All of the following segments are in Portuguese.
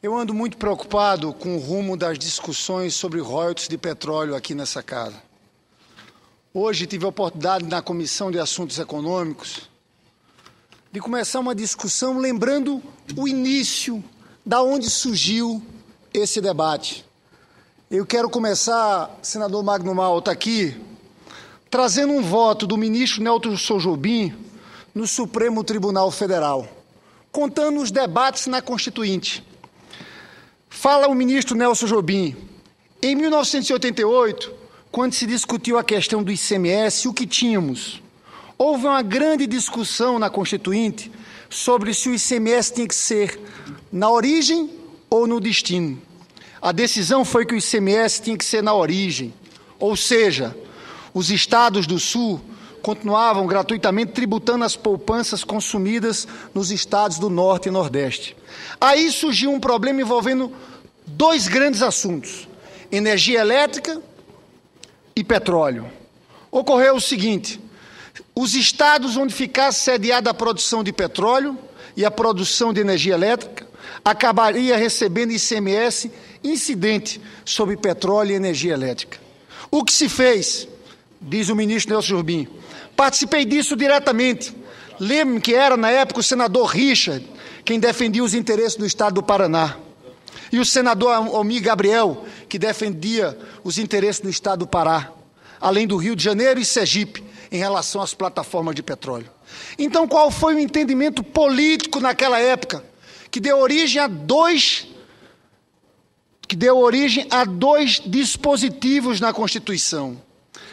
Eu ando muito preocupado com o rumo das discussões sobre royalties de petróleo aqui nessa casa. Hoje tive a oportunidade na Comissão de Assuntos Econômicos de começar uma discussão lembrando o início, da onde surgiu esse debate. Eu quero começar, senador Magno Malta, aqui, trazendo um voto do ministro Nelson Jobim no Supremo Tribunal Federal, contando os debates na Constituinte. Fala o ministro Nelson Jobim. Em 1988, quando se discutiu a questão do ICMS, o que tínhamos? Houve uma grande discussão na Constituinte sobre se o ICMS tinha que ser na origem ou no destino. A decisão foi que o ICMS tinha que ser na origem, ou seja, os estados do Sul continuavam gratuitamente tributando as poupanças consumidas nos estados do Norte e Nordeste. Aí surgiu um problema envolvendo dois grandes assuntos: energia elétrica e petróleo. Ocorreu o seguinte: os estados onde ficasse sediada a produção de petróleo e a produção de energia elétrica acabaria recebendo ICMS incidente sobre petróleo e energia elétrica. O que se fez, diz o ministro Nelson Jobim, participei disso diretamente. Lembro que era, na época, o senador Richard quem defendia os interesses do estado do Paraná, e o senador Almir Gabriel, que defendia os interesses do estado do Pará, além do Rio de Janeiro e Sergipe, em relação às plataformas de petróleo. Então, qual foi o entendimento político naquela época, que deu origem a dois dispositivos na Constituição?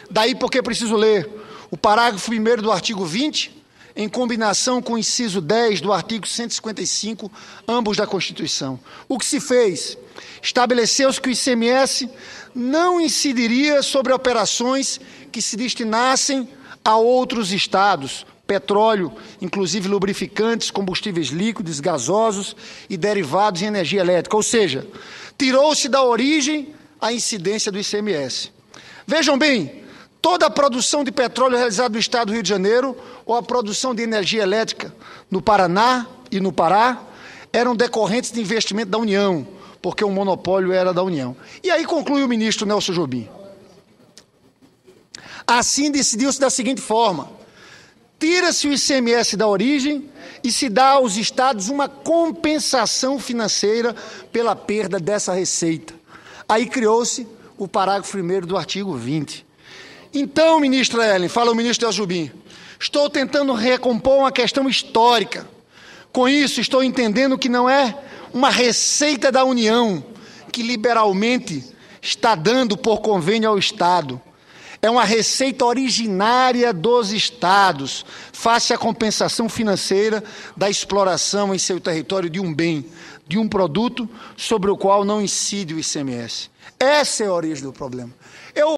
Daí porque preciso ler o parágrafo 1º do artigo 20, em combinação com o inciso 10 do artigo 155, ambos da Constituição. O que se fez? Estabeleceu-se que o ICMS não incidiria sobre operações que se destinassem a outros estados, petróleo, inclusive lubrificantes, combustíveis líquidos, gasosos e derivados em energia elétrica. Ou seja, tirou-se da origem a incidência do ICMS. Vejam bem, toda a produção de petróleo realizada no estado do Rio de Janeiro ou a produção de energia elétrica no Paraná e no Pará eram decorrentes de investimento da União, porque o monopólio era da União. E aí conclui o ministro Nelson Jobim. Assim decidiu-se da seguinte forma: tira-se o ICMS da origem e se dá aos estados uma compensação financeira pela perda dessa receita. Aí criou-se o parágrafo 1º do artigo 20. Então, ministra Ellen, fala o ministro Nelson Jobim, estou tentando recompor uma questão histórica. Com isso, estou entendendo que não é uma receita da União que liberalmente está dando por convênio ao Estado. É uma receita originária dos estados, face à compensação financeira da exploração em seu território de um bem, de um produto sobre o qual não incide o ICMS. Essa é a origem do problema.